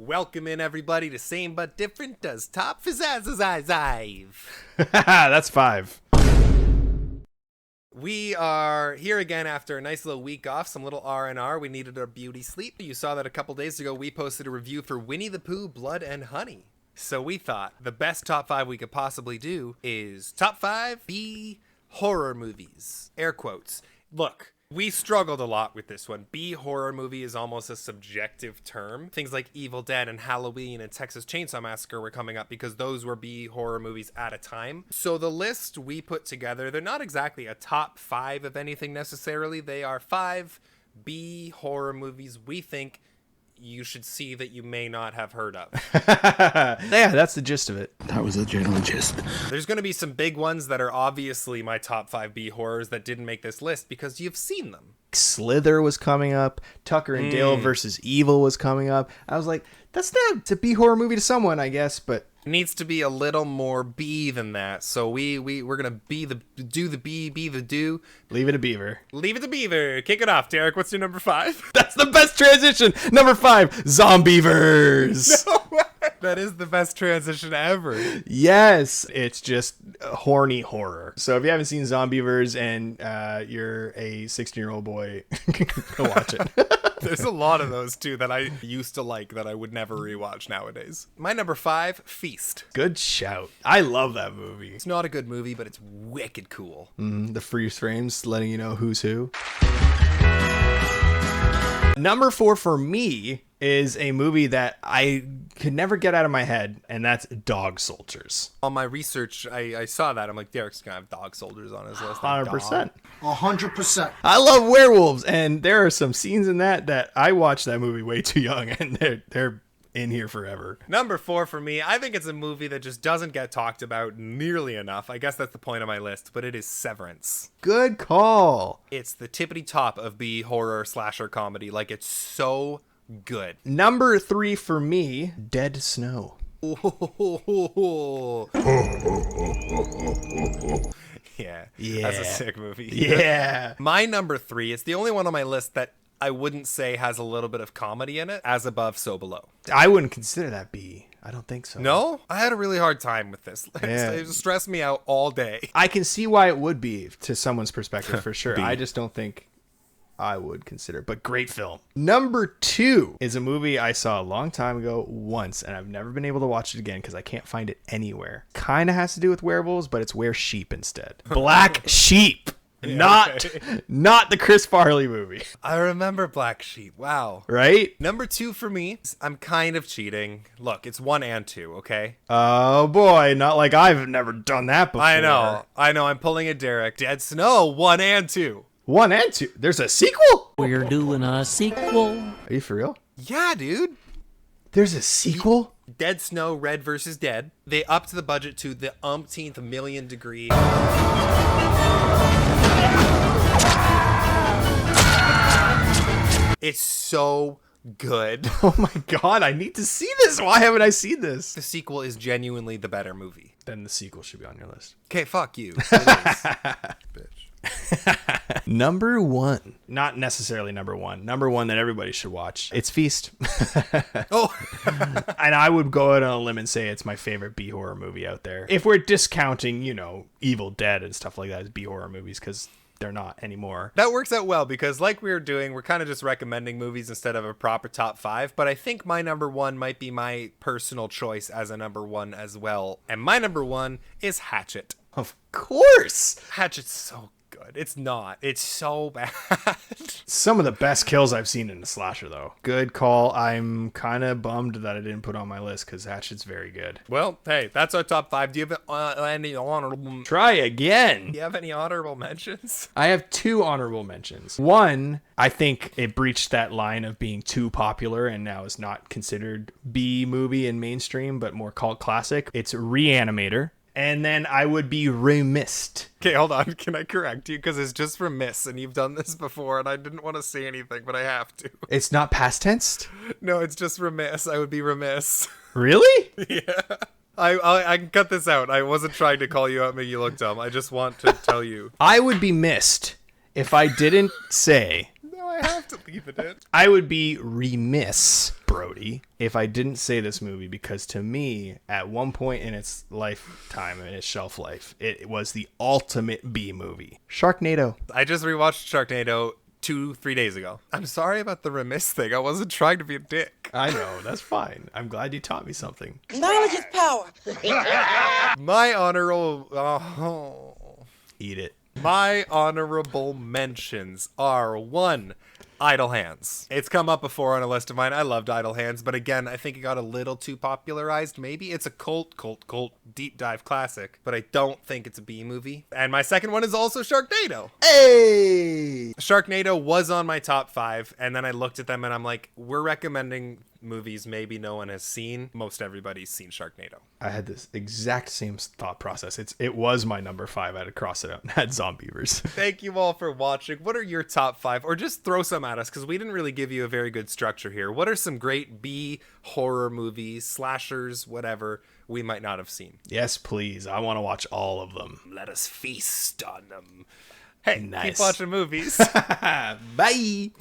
Welcome in, everybody, to Same But Different does Top Fizzazzazzive. That's 5. We are here again after a nice little week off, some little R&R. We needed our beauty sleep. You saw that a couple days ago we posted a review for Winnie the Pooh, Blood and Honey. So we thought the best top 5 we could possibly do is top 5 B horror movies. Air quotes. Look, we struggled a lot with this one. B horror movie is almost a subjective term. Things like Evil Dead and Halloween and Texas Chainsaw Massacre were coming up because those were B horror movies at a time. So the list we put together, they're not exactly a top 5 of anything necessarily. They are 5 B horror movies we think you should see that you may not have heard of. Yeah, that's the gist of it. That was the general gist. There's going to be some big ones that are obviously my top 5 B horrors that didn't make this list because you've seen them. Slither was coming up. Tucker and Dale versus Evil was coming up. I was like, that's not, it's a B horror movie to someone, I guess, but It needs to be a little more B than that. So we're going to be the do. leave it a beaver. Leave it to Beaver. Kick it off, Derek. What's your number 5? That's the best transition. Number 5, Zombievers. That is the best transition ever. Yes, it's just horny horror. So if you haven't seen Zombievers and you're a 16-year-old boy, go watch it. There's a lot of those, too, that I used to like that I would never rewatch nowadays. My number 5, Feast. Good shout. I love that movie. It's not a good movie, but it's wicked cool. The freeze frames letting you know who's who. Number 4 for me is a movie that I could never get out of my head, and that's Dog Soldiers. On my research, I saw that. I'm like, Derek's going to have Dog Soldiers on his list. 100%. 100%. I love werewolves, and there are some scenes in that I watched that movie way too young, and they're in here forever. Number 4 for me, I think it's a movie that just doesn't get talked about nearly enough. I guess that's the point of my list, but it is Severance. Good call. It's the tippity top of B horror slasher comedy. Like, it's so good. Number 3 for me, Dead Snow. Yeah, Yeah. that's a sick movie. Yeah. My number 3, it's the only one on my list that I wouldn't say has a little bit of comedy in it. As Above, So Below. I wouldn't consider that B. I don't think so. No? I had a really hard time with this. Yeah. It stressed me out all day. I can see why it would be to someone's perspective for sure. B. I just don't think I would consider it, but great film. Number 2 is a movie I saw a long time ago once, and I've never been able to watch it again because I can't find it anywhere. Kind of has to do with werewolves, but it's Where Sheep instead. Black Sheep. Not the Chris Farley movie. I remember Black Sheep. Wow. Right? Number 2 for me, I'm kind of cheating. Look, it's 1 and 2, okay? Oh boy, not like I've never done that before. I know. I'm pulling a Derek. Dead Snow, 1 and 2. 1 and 2. There's a sequel? We're doing a sequel. Are you for real? Yeah, dude. There's a sequel? Dead Snow, Red versus Dead. They upped the budget to the umpteenth million degree. It's so good. Oh my god, I need to see this. Why haven't I seen this? The sequel is genuinely the better movie. Then the sequel should be on your list. Okay, fuck you. It is. Bitch. Number 1. Not necessarily number 1. Number 1 that everybody should watch. It's Feast. Oh, And I would go out on a limb and say it's my favorite B horror movie out there. If we're discounting, Evil Dead and stuff like that as B horror movies, because they're not anymore. that works out well because like we were doing, we're kind of just recommending movies instead of a proper top 5. But I think my number 1 might be my personal choice as a number 1 as well. And my number 1 is Hatchet. Of course. Hatchet's so good. It's not. It's so bad. Some of the best kills I've seen in a slasher, though. Good call. I'm kind of bummed that I didn't put on my list because Hatchet's very good. Well, hey, that's our top 5. Do you have any honorable? Try again. Do you have any honorable mentions? I have 2 honorable mentions. One, I think it breached that line of being too popular and now is not considered B movie in mainstream, but more cult classic. It's Reanimator. And then I would be remiss. Okay, hold on. Can I correct you? Because it's just remiss, and you've done this before, and I didn't want to say anything, but I have to. It's not past tense? No, it's just remiss. I would be remiss. Really? Yeah. I can cut this out. I wasn't trying to call you out, make you look dumb. I just want to tell you. I would be missed if I didn't say No, I have to leave it in. I would be remiss, Brody, if I didn't say this movie, because to me, at one point in its lifetime, in its shelf life, it was the ultimate B movie. Sharknado. I just rewatched Sharknado 2-3 days ago. I'm sorry about the remiss thing. I wasn't trying to be a dick. I know, that's fine. I'm glad you taught me something. Knowledge is power. My honorable... Eat it. My honorable mentions are 1, Idle Hands. It's come up before on a list of mine. I loved Idle Hands, but again, I think it got a little too popularized. Maybe it's a cult deep dive classic, but I don't think it's a B movie. And my second one is also Sharknado. Hey! Sharknado was on my top 5, and then I looked at them and I'm like, we're recommending movies maybe no one has seen. Most everybody's seen Sharknado. I had this exact same thought process. It was my number 5. I had to cross it out and had Zombievers. Thank you all for watching. What are your top 5? Or just throw some at us, because we didn't really give you a very good structure here. What are some great B horror movies, slashers, whatever, we might not have seen? Yes, please. I want to watch all of them. Let us feast on them. Hey, Nice. keep watching movies. Bye!